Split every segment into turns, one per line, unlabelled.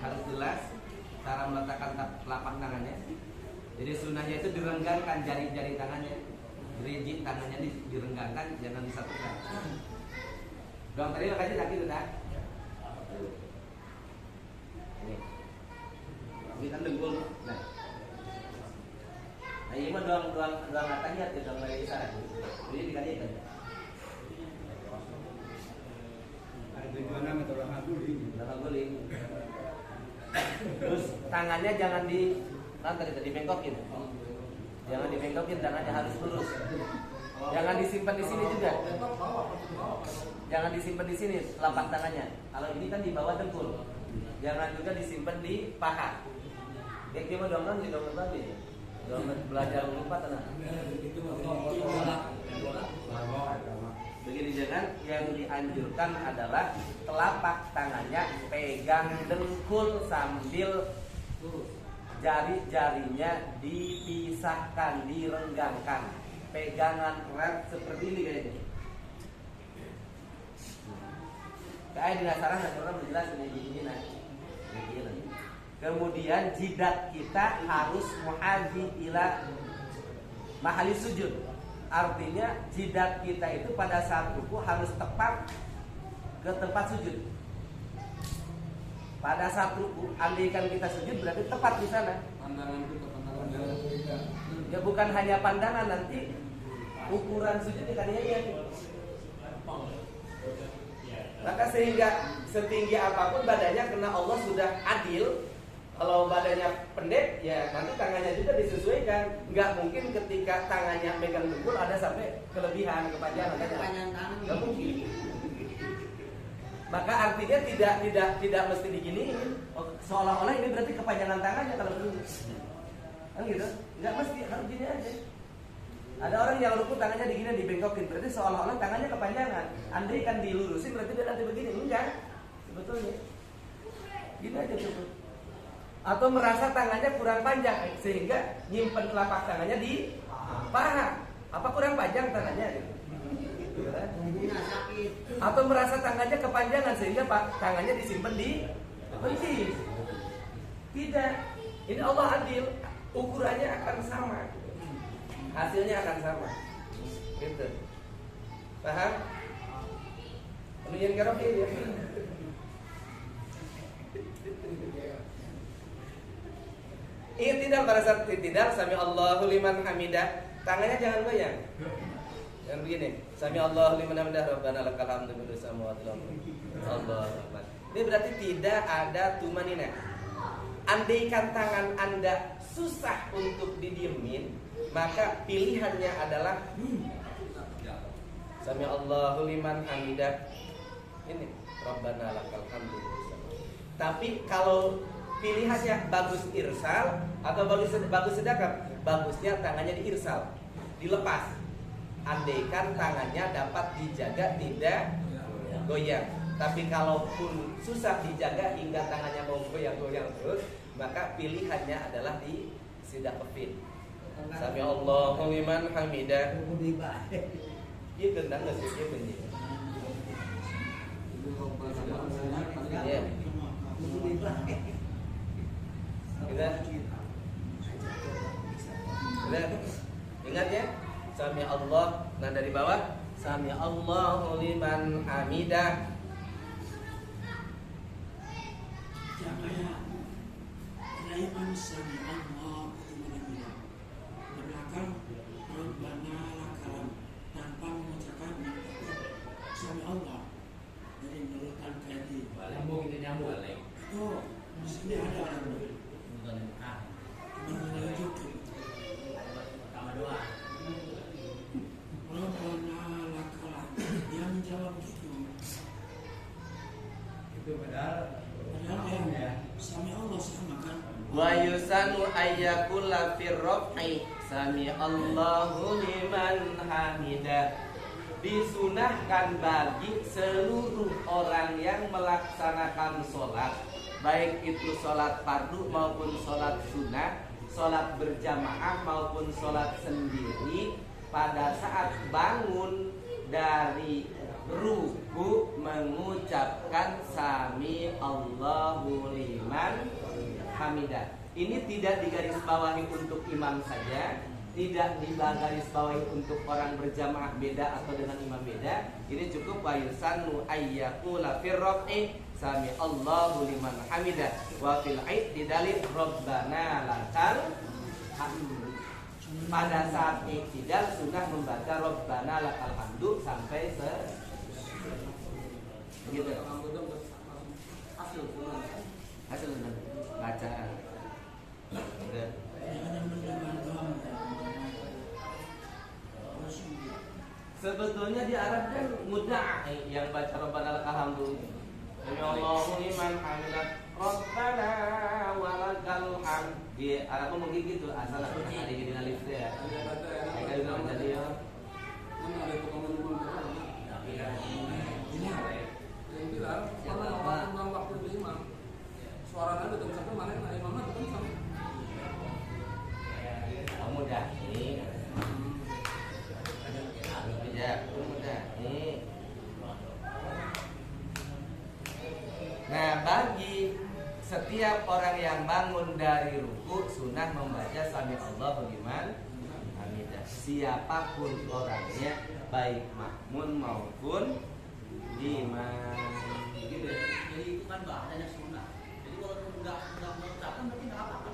harus jelas cara meletakkan telapak tangannya. Jadi sunnahnya itu direnggangkan jari-jari tangannya, rigid tangannya direnggangkan, jangan disatukan. Dong tadi makanya kaki itu dah. Ini kan dengkul. Nah ini mah doang atahiyat ya, doang dari isyarat. Jadi dikalikan.
Tujuannya metode guling.
Terus tangannya jangan tadi bengkokin. Jangan dibengkokin, tangannya harus lurus. Jangan disimpan di sini juga. Jangan disimpan di sini telapak tangannya. Kalau ini kan di bawah dengkul. Jangan juga disimpan di paha. Kayak gimana dong di dong tadi? Dong belajar lupa tenang. Begini jangan, yang dianjurkan adalah telapak tangannya pegang dengkul sambil jari-jarinya dipisahkan, direnggangkan. Pegangan erat seperti ini kayaknya. Kayak di nasaran orang berjelas ini nah. Kemudian jidat kita harus muhadhi ila mahali sujud. Artinya jidat kita itu pada saat ruku harus tepat ke tempat sujud. Pada saat ruku, andaikan kita sujud berarti tepat di sana.
Pandangan kita
Ya bukan hanya pandangan, nanti ukuran sujud kita lihat. Maka sehingga setinggi apapun badannya, karena Allah sudah adil. Kalau badannya pendek, ya nanti tangannya juga disesuaikan. Nggak mungkin ketika tangannya megang dengkul ada sampai kelebihan, kepanjangan. Nggak mungkin. Maka artinya tidak mesti diginiin. Seolah-olah ini berarti kepanjangan tangannya kalau begini. Kan gitu? Nggak mesti, harus gini aja. Ada orang yang ruku tangannya digini dibengkokin, berarti seolah-olah tangannya kepanjangan. Andai kan dilurusin berarti dia nanti begini. Enggak, sebetulnya. Gini aja cukup. Atau merasa tangannya kurang panjang sehingga nyimpen telapak tangannya di paha. Apa kurang panjang tangannya? Atau merasa tangannya kepanjangan sehingga tangannya disimpan di betis. Tidak. Ini Allah adil. Ukurannya akan sama. Hasilnya akan sama. Gitu. Paham? Kemudian kerofil ya. I'tidal pada saat i'tidal, sami Allahu liman hamidah. Tangannya jangan goyang. Jangan begini. Sami Allahu liman hamidah, Rabbana lakal hamdu fis samawati wal ardi. Allahu akbar. Ini berarti tidak ada tumanina. Andaikan tangan Anda susah untuk didiemin, maka pilihannya adalah sami Allahu liman hamidah. Ini Rabbana lakal hamdu. Tapi kalau pilihannya bagus irsal atau bagus sedekap, bagusnya tangannya diirsal, dilepas. Andaikan tangannya dapat dijaga tidak goyang. Tapi kalaupun susah dijaga hingga tangannya mau goyang-goyang terus, maka pilihannya adalah di sidaqafin. Sami Allahu liman hamidah. Ieu gendang geus ieu benci. Ya. Udah. Ingat ya, sami Allah. Nah dari bawah, sami Allahu liman hamidah.
Liman sami Allahu liman hamidah. Belakang Rabbana lakal tanpa mengucapkan sami Allah. Jadi menurutkan tadi.
Nyambung itu nyambung.
Itu di sini ada orang. Menunjukkan
Pertama doa.
Rabbana lakal yang menjawab itu.
Itu padahal
yang sami Allah sama kan.
Wa yusanu ayyakula firraf'i sami Allahu liman hamidah. Disunahkan bagi seluruh orang yang melaksanakan sholat, baik itu sholat fardu maupun sholat sunnah, sholat berjamaah maupun sholat sendiri, pada saat bangun dari ruku mengucapkan sami Allahu liman hamidah. Ini tidak digarisbawahi untuk imam saja, tidak digarisbawahi untuk orang berjamaah beda atau dengan imam beda. Ini cukup wa yusannu ayyaqula fir raf'i sami Allahu liman hamidah wa fil i'tidali rabbana lakal hamd. Pada saat i'tidal sunnah membaca rabbana lakal hamdu sampai gitu. Hasil bacaan. Udah. Sebetulnya di Arab kan mudah yang baca Rabbana lakal hamdu. Allahu liman hamidah Rabbana walakal hamd. Di Arab mungkin gitu asal ada gini alif ya. Kayak gitu jadi ya.
Ada tukang yang bilang karena waktu itu imam suaranya betul sampai mana yang imamnya betul sampai
Mudah ini ya mudah ini. Nah, bagi setiap orang yang bangun dari ruku sunnah membaca sami Allahu liman hamidah. Siapapun orangnya, baik makmun maupun imam.
Gitu ya. Jadi itu kan bahasanya sunnah. Jadi kalau enggak mengucapkan berarti enggak apa-apa.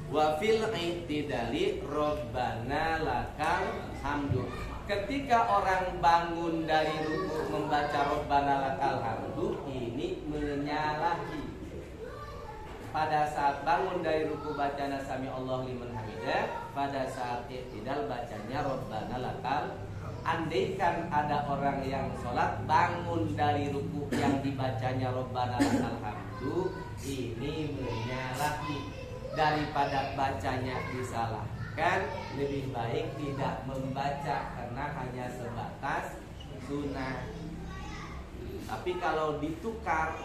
Wa fil i'tidali Rabbana lakal hamdu. Ketika orang bangun dari ruku membaca Rabbana lakal hamdu, ini menyalahi. Pada saat bangun dari ruku bacanya sami Allah liman hamidah, pada saat i'tidal bacanya Rabbana lakal. Andaikan ada orang yang sholat bangun dari ruku yang dibacanya Rabbana lakal hamdu, ini menyalahi. Daripada bacanya disalahkan, lebih baik tidak membaca karena hanya sebatas sunnah. Tapi kalau ditukar,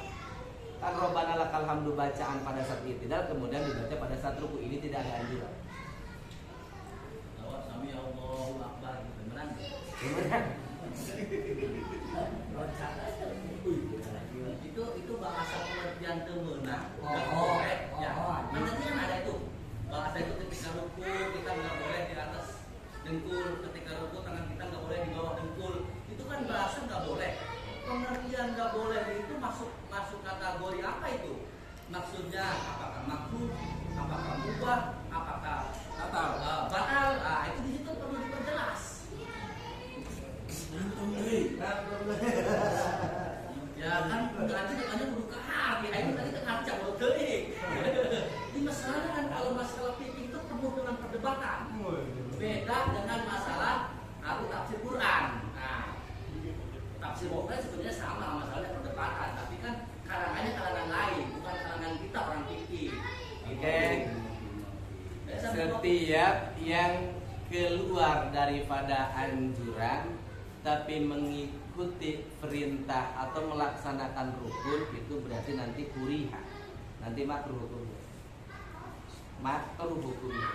kan Rabbana lakal hamdu bacaan pada saat i'tidal kemudian dibaca pada saat ruku, ini tidak ada anjuran.
Sami Allahu akbar beneran. Itu bahasa pengertian temenang. Ya. Nanti kan ada itu. Bahasa itu ketika ruku kita nggak boleh di atas dengkul, ketika ruku tangan kita nggak boleh di bawah dengkul. Itu kan bahasa nggak boleh. Pengertian nggak boleh itu masuk kategori apa itu? Maksudnya apakah makruh, apakah mubah, apakah batal? Nah, itu di situ perlu diperjelas. Ya kan nanti katanya kudu kahar, ya itu tadi kan harus cabut deui. Ini masalahnya kan kalau masalah fikih itu penuh dengan perdebatan. Beda dengan masalah aku tafsir Quran. Nah, tafsir Quran sebenarnya sama masalahnya perdebatan, tapi kan karangannya kalangan lain, bukan kalangan kita orang fikih.
Oke. Setiap yang keluar daripada anjuran tapi mengikuti perintah atau melaksanakan rukun itu berarti nanti kuriha, nanti makruh hukumnya. Makruh hukumnya.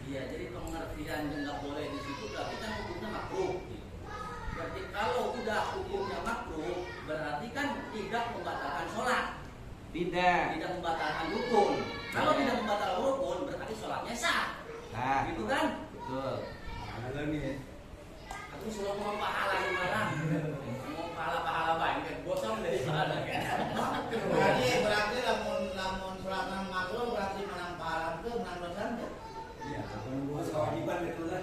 Iya, jadi pengertian yang nggak boleh di situ berarti kan hukumnya makruh. Berarti kalau udah hukumnya makruh berarti kan tidak membatalkan sholat. Tidak membatalkan rukun. Kalau tidak membatalkan rukun berarti sholatnya sah.
Nah,
gitu kan?
betul.
ada nih
Aku suruh mau pahala gimana? Mau pahala banyak, gosong dari pahala kan?
Berarti lamun sholat makruh berarti menang pahala itu menang dosa tuh.
iya kewajiban itu lah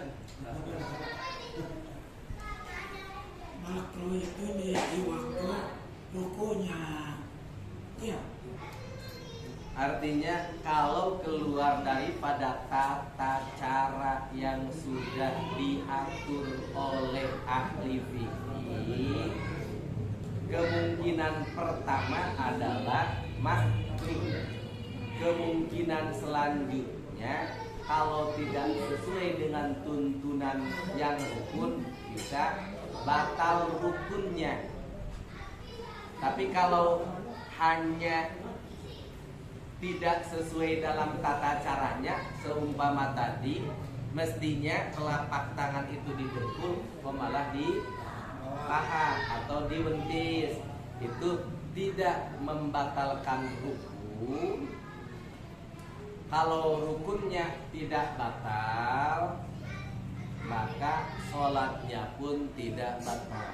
Makruh itu di waktu rukunya. Ya,
Artinya kalau keluar daripada tata cara yang sudah diatur oleh ahli fikih, kemungkinan pertama adalah makruh. Kemungkinan selanjutnya kalau tidak sesuai dengan tuntunan yang rukun bisa batal rukunnya. Tapi kalau hanya tidak sesuai dalam tata caranya, seumpama tadi Mestinya telapak tangan itu di dengkul, malah di paha atau di betis. Itu tidak membatalkan rukun. Kalau rukunnya tidak batal, maka sholatnya pun tidak batal.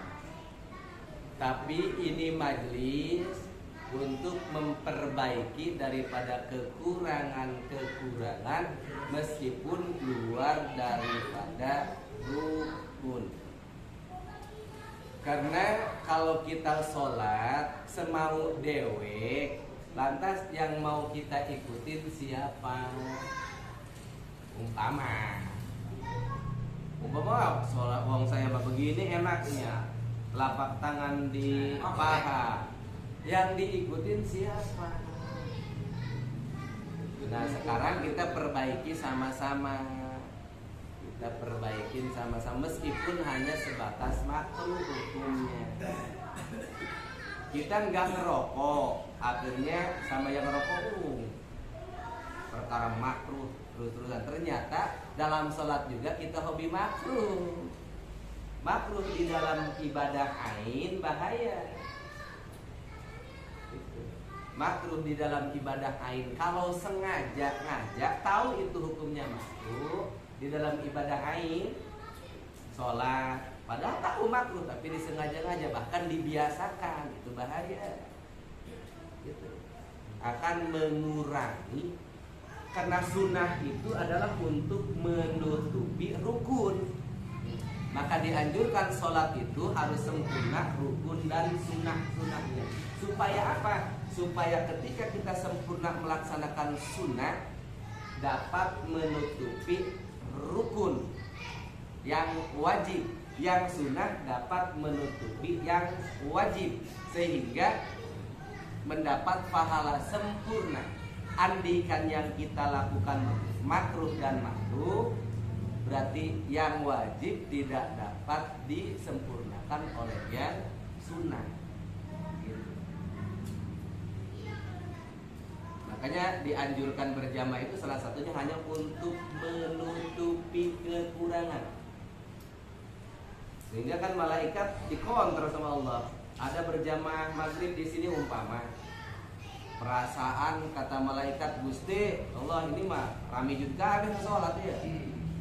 Tapi ini majelis untuk memperbaiki daripada kekurangan-kekurangan meskipun luar daripada rukun. Karena kalau kita sholat semau dewek, lantas yang mau kita ikutin siapa? Umpama sholat wong saya mah begini enaknya, telapak tangan di paha, yang diikutin siapa? Nah sekarang kita perbaiki sama-sama, kita perbaikin sama-sama meskipun hanya sebatas makruh hukumnya. Kita nggak ngerokok, akhirnya sama yang ngerokok perkara makruh terus-terusan. Ternyata dalam sholat juga kita hobi makruh. Makruh di dalam ibadah ain bahaya. Makruh di dalam ibadah ain kalau sengaja ngajak tahu itu hukumnya makruh di dalam ibadah ain sholat, padahal tahu makruh tapi disengaja-ngaja bahkan dibiasakan, itu bahaya. Gitu. Akan mengurangi, karena sunnah itu adalah untuk menutupi rukun. Maka dianjurkan sholat itu harus sempurna rukun dan sunnah-sunnahnya. Supaya apa? Supaya ketika kita sempurna melaksanakan sunnah dapat menutupi rukun yang wajib, yang sunnah dapat menutupi yang wajib, sehingga mendapat pahala sempurna. Andikan yang kita lakukan makruh dan makruh, berarti yang wajib tidak dapat disempurnakan oleh yang sunnah. Gitu. Makanya dianjurkan berjamaah itu salah satunya hanya untuk menutupi kekurangan. Sehingga kan malaikat dikontrol sama Allah. Ada berjamaah maghrib di sini umpama. Perasaan kata malaikat, Gusti Allah ini mah rami jud kabeh sholat ya.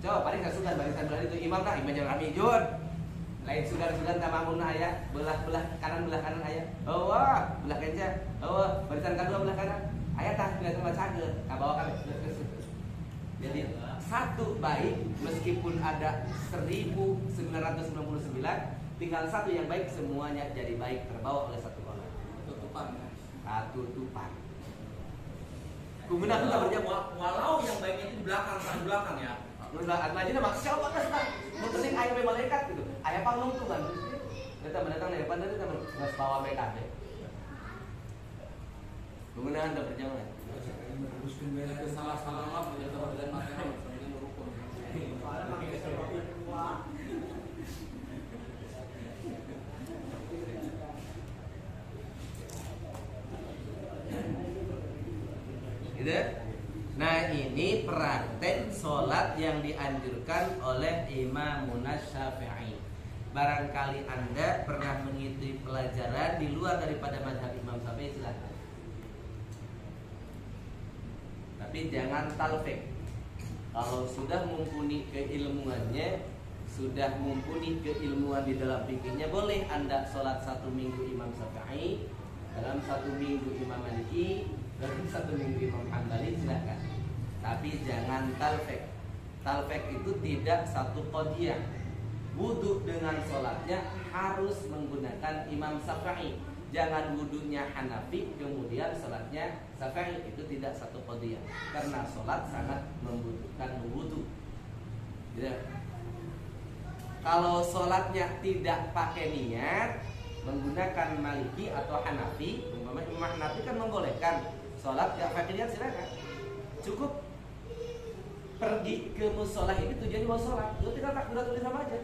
Coba paling sugan barisan belah itu imam nah imam jangan rami jud. Lain sugan-sugan tamamunna aya, belah kanan aya. Wah, belah kenca. Barisan kedua belah kanan. Aya tah tidak sama cager, ka bawah kabeh. Jadi satu baik meskipun ada 1999, tinggal satu yang baik, semuanya jadi baik terbawa oleh satu orang. Tutupan. Kemudian aku tak berjamaah
walau yang baiknya itu di belakang ya.
Belakang aja nama siapa kan? Penting ayah malaikat gitu. Ayah panggung tuh kan. Kita mendatang dari pandai kita nggak bawa mereka deh. Kemudian tak berjamaah.
Salah maaf ya teman dan material sebenarnya rukun.
Gitu? Nah ini praktek sholat yang dianjurkan oleh Imam Syafi'i. Barangkali Anda pernah mengikuti pelajaran di luar daripada mazhab Imam Syafi'i, silakan. Tapi jangan talfik. Kalau sudah mumpuni keilmuannya, sudah mumpuni keilmuan di dalam fikihnya, boleh Anda sholat 1 minggu Imam Syafi'i, dalam 1 minggu Imam Maliki, dalam 1 minggu Imam Hanbali, silakan. Tapi jangan talfik. Talfik itu tidak satu qadiyah. Wudu dengan sholatnya harus menggunakan Imam Syafi'i. Jangan wudunya Hanafi kemudian sholatnya Syafi'i, itu tidak satu qadiyah. Karena sholat sangat membutuhkan wudu. Gitu. Kalau sholatnya tidak pakai niat, menggunakan Maliki atau Hanafi, umpamanya Imam Hanafi kan membolehkan sholat tidak pakai niat, silakan. Cukup pergi ke musola ini tujuannya mau sholat, lu tinggal takbiratul ihram aja.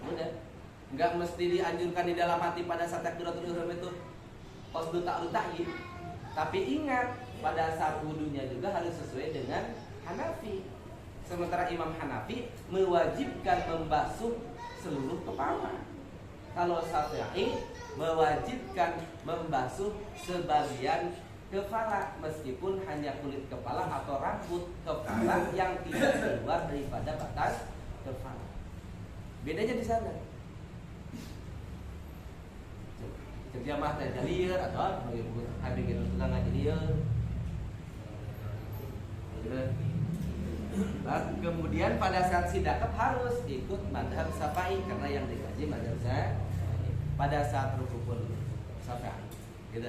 Udah, nggak mesti dianjurkan di dalam hati pada saat takbiratul ihram itu qasdu ta'yin. Tapi ingat pada saat wudunya juga harus sesuai dengan Hanafi. Sementara Imam Hanafi mewajibkan membasuh seluruh kepala. Kalau Syafi'i mewajibkan membasuh sebagian kepala meskipun hanya kulit kepala atau rambut kepala yang tidak keluar daripada batas kepala. Bedanya di sana. Jamaah teh jalieur atau habis gitu tukang ngajalieur. Kemudian pada saat sidakap harus ikut madhab Syafi'i karena yang dikaji madhab Syafi'i. Pada saat rukukul Syafi'i, gitu.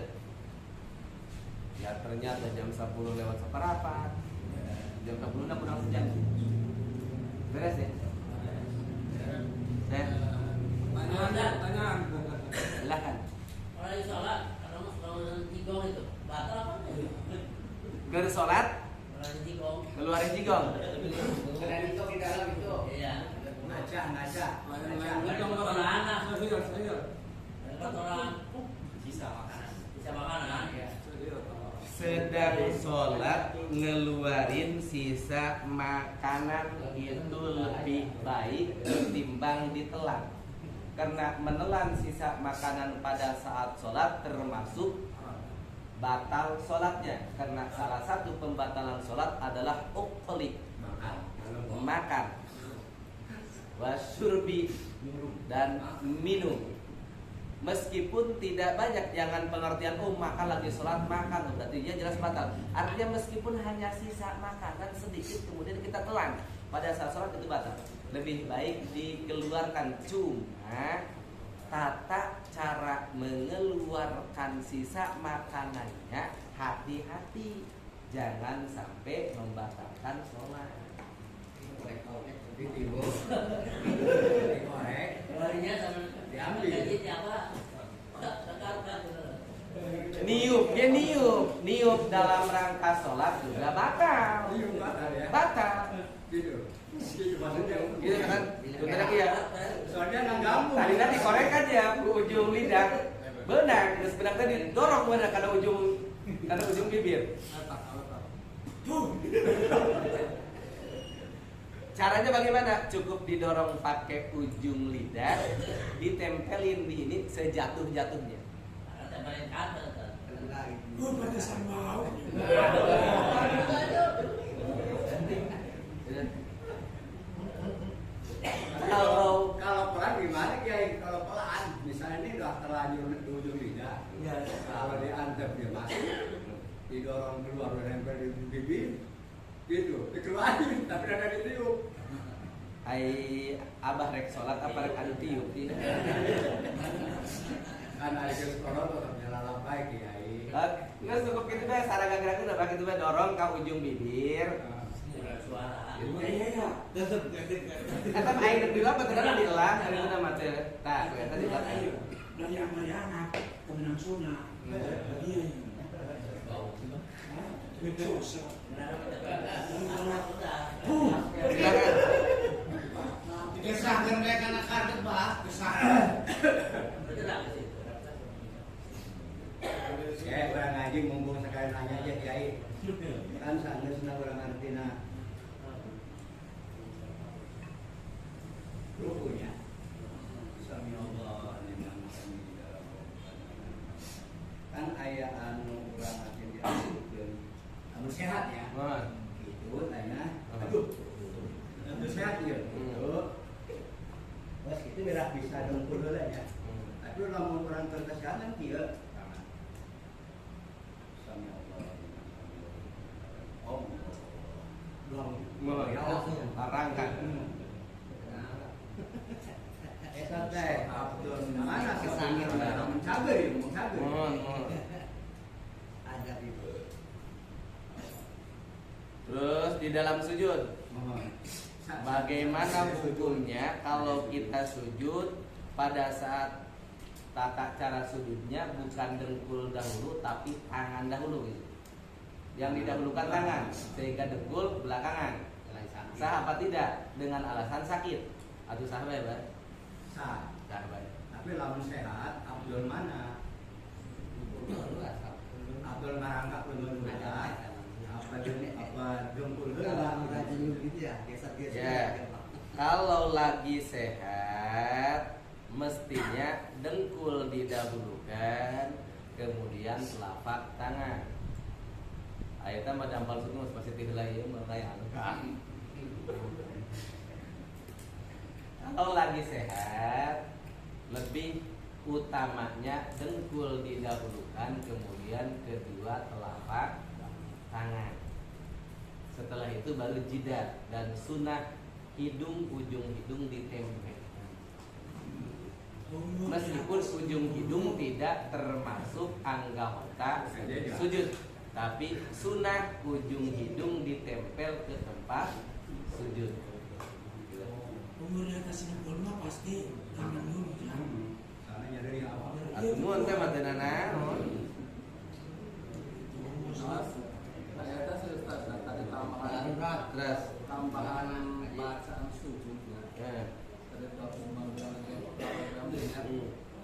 Ya ternyata jam 10 lewat seperempat, jam 10 udah kurang sejam. Beres ya?
Tanyaan.
Silahkan.
Orang sholat kalau jigong itu batal apa?
Ger sholat
Orang jigong.
keluarin jigong.
Ada itu di dalam itu.
Iya.
Ngaca.
Kotoran. Sisa makanan. Ya.
Sedang sholat ngeluarin sisa makanan itu lebih baik ketimbang ditelan. Karena menelan sisa makanan pada saat sholat termasuk batal sholatnya. Karena salah satu pembatalan sholat adalah uklik, makan, wasyurbi, dan minum. Meskipun tidak banyak, jangan pengertian makan lagi sholat makan, berarti dia jelas batal. Artinya meskipun hanya sisa makanan sedikit kemudian kita telan pada saat sholat itu batal. Lebih baik dikeluarkan. Cuma tata cara mengeluarkan sisa makanannya hati-hati, jangan sampai membatalkan sholat.
Keluarnya sama diambil. Gaji apa?
Niup dalam rangka sholat juga batal. Batal. Gitu kan? Bentar lagi ya.
Soalnya nggak gabung.
Tadi dikorek aja ujung lidah. Benang, terus benang tadi dorong benang karena ujung bibir. Caranya bagaimana? Cukup didorong pakai ujung lidah, ditempelin di ini sejatuh-jatuhnya.
Tempelin kata.
Pada sama.
Kalau pelan gimana Kiai? Kalau pelan, misalnya ini udah terlanjur di ujung lidah. Kalau diantep dia masuk, didorong keluar dan nempel di bibir, gitu. Dikeluarin, tapi ada ditiup.
Abah rek sholat apa rek adu tiup?
Kan ada sekolah tuh ternyata lampai Kiai.
Nggak cukup gitu deh, sarang gerak itu udah gitu deh dorong ke ujung bibir.
Suara.
Iya.
Kata aing bilang betul bilang hari itu nama teh. Tah, kelihatan di belakang.
Dari anak kemenang sunah. Iya. Betul.
Silakan.
Kesahkan mereka anak kartu bah, kesahkan. Ya, orang ngaji mumpung sekali nanya aja Kiai. Kan sana orang ngerti nah. Rukunya. Sami Allah liman hamidah. Kan aya anu urang ati diaturkeun. Anu sehat ya. Itu tanya. Aduh. Anu sehat ya. Bos itu merah bisa dengkul heula nya. Tapi lamun urang teu kesehatan kieu. Sami Allah liman hamidah. Oh.
Larang kan.
Eta teh Abdul mana kesangir mencager ya, mencager. Ada itu.
Terus di dalam sujud, bagaimana hukumnya kalau kita sujud pada saat tata cara sujudnya bukan dengkul dahulu tapi tangan dahulu gitu. Yang didahulukan tangan sehingga dengkul belakangan. Sah apa tidak dengan alasan sakit atau sah apa?
Sah. Tapi lamun sehat Abdul mana? Abdul ngarangkap leun apa dengkul heula. gitu ya, geser-geser.
Ya. Kalau lagi sehat, mestinya dengkul didahulukan, kemudian telapak tangan. Ayatnya mah dampal sunus pasti tiheula ieu mah kayak anu kan. Kalau lagi sehat, lebih utamanya dengkul didahulukan, kemudian kedua telapak tangan. Setelah itu baru jidat dan sunnah hidung, ujung hidung ditempel. Meskipun ujung hidung tidak termasuk anggota sujud, tapi sunnah ujung hidung ditempel ke tempat sujud.
Umur di atas 60 mah pasti tangan dulu ya.
Soalnya dari awal.
Atuh teh mah teu naon.
Ternyata sudah tadi tambahan
Terus
tambahan bacaan sujudnya. Tadi kalau memang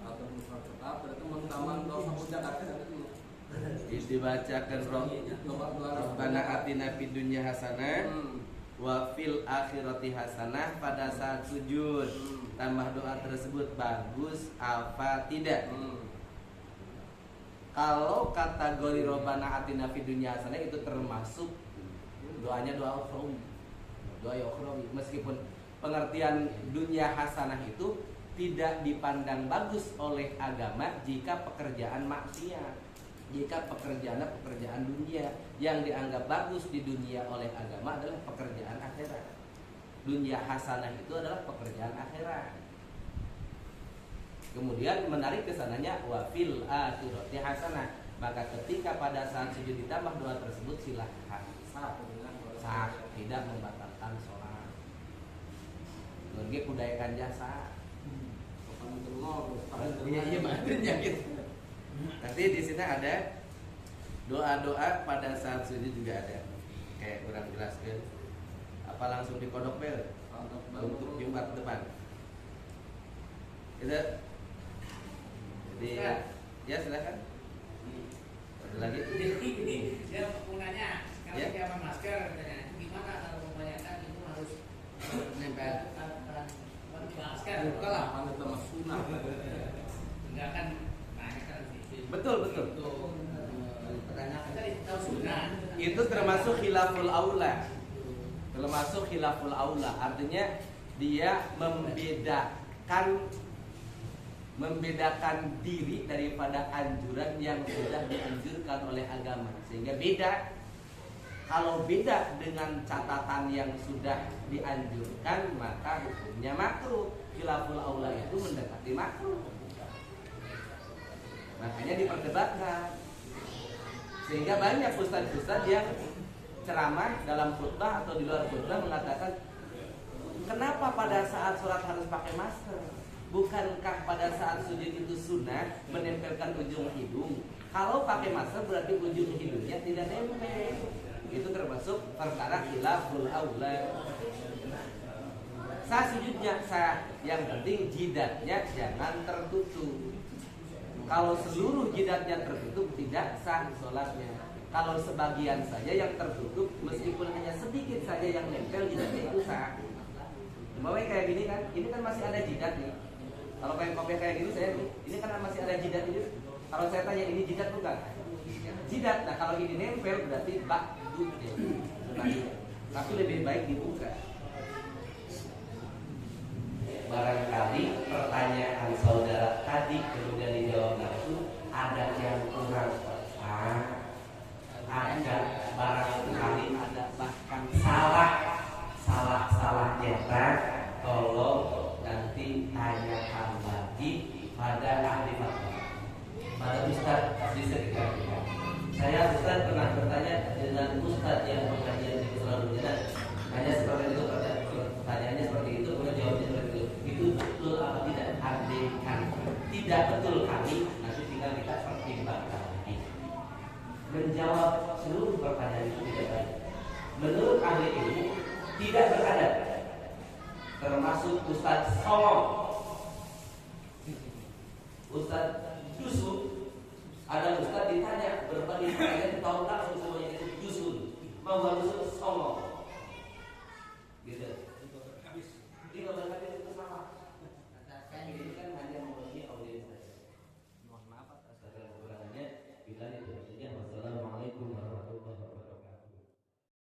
atau musafir tetap berarti mentambahan dosa puncak itu.
dibacakan Rabbana atina fid dunya hasanah wa fil akhirati hasanah pada saat sujud. Tambah doa tersebut bagus apa tidak? Kalau kategori Rabbana atina fid dunya hasanah itu termasuk doanya doa ukhrawi. Doa ukhrawi meskipun pengertian dunia hasanah itu tidak dipandang bagus oleh agama jika pekerjaan maksiat. Jika pekerjaannya pekerjaan dunia, yang dianggap bagus di dunia oleh agama adalah pekerjaan akhirat. Dunia hasanah itu adalah pekerjaan akhirat. Kemudian menarik kesananya wa fil akhirati hasanah. Maka ketika pada saat sujud ditambah doa tersebut silahkan sah, tidak membatalkan sholat. Lagi kudayakan jasa. Iya maksudnya gitu. Nanti di sini ada doa-doa pada saat sujud juga ada. Kayak kurang jelaskan. Apa langsung dikodok bel untuk Jumat depan. Itu. Jadi ya silakan. Ada lagi?
Jadi dia mau nanya, kalau
Ya.
dia pakai masker, itu gimana kalau membayangkan itu harus nempel masker?
Bukan lah, kan itu mah sunah.
Enggak kan? Nanya kan
Betul.
pertanyaan tadi tahu sunnah.
Itu termasuk khilaful aula. Termasuk khilaful aula. Artinya dia membedakan diri daripada anjuran yang sudah dianjurkan oleh agama. Sehingga beda. Kalau beda dengan catatan yang sudah dianjurkan, maka hukumnya makruh. Khilaful aula itu mendekati makruh. Makanya diperdebatkan. Sehingga banyak ustaz-ustaz yang ceramah dalam khutbah atau di luar khutbah mengatakan, kenapa pada saat sholat harus pakai masker? Bukankah pada saat sujud itu sunnah menempelkan ujung hidung? Kalau pakai masker berarti ujung hidungnya tidak nempel. Itu termasuk perkara khilaful aula. Sah sujudnya sah, yang penting jidatnya jangan tertutup. Kalau seluruh jidatnya tertutup tidak sah sholatnya. Kalau sebagian saja yang tertutup, meskipun hanya sedikit saja yang nempel jidatnya itu sah. Umpamanya kayak gini kan, ini kan masih ada jidat nih. Kalau kayak kopi kayak gini saya ini kan masih ada jidat ini. Kalau saya tanya ini jidat bukan? Jidat. Nah kalau ini nempel berarti bakdu ya. Tapi lebih baik dibuka. Barangkali pertanyaan saudara tadi kemudian dijawab langsung ada yang kurang tepat, ada barangkali ada bahkan salah cetak. Tolong nanti tanyakan lagi pada ahli fatwa, pada ustaz di sekitar kita. Saya ustaz pernah bertanya dengan ustaz yang pengajian di Selalu Jalan, hanya seperti itu pertanyaannya seperti itu, kemudian jawabnya seperti itu. Itu betul apa tidak? Andaikan tidak betul kami, nanti tinggal kita pertimbangkan lagi. Menjawab seluruh pertanyaan itu tidak baik. Menurut ahli ilmu tidak beradab, termasuk Ustaz Somong, Ustaz Dusun. Ada Ustaz ditanya berbagai pertanyaan, tahu langsung semuanya itu Dusun. Mau bagus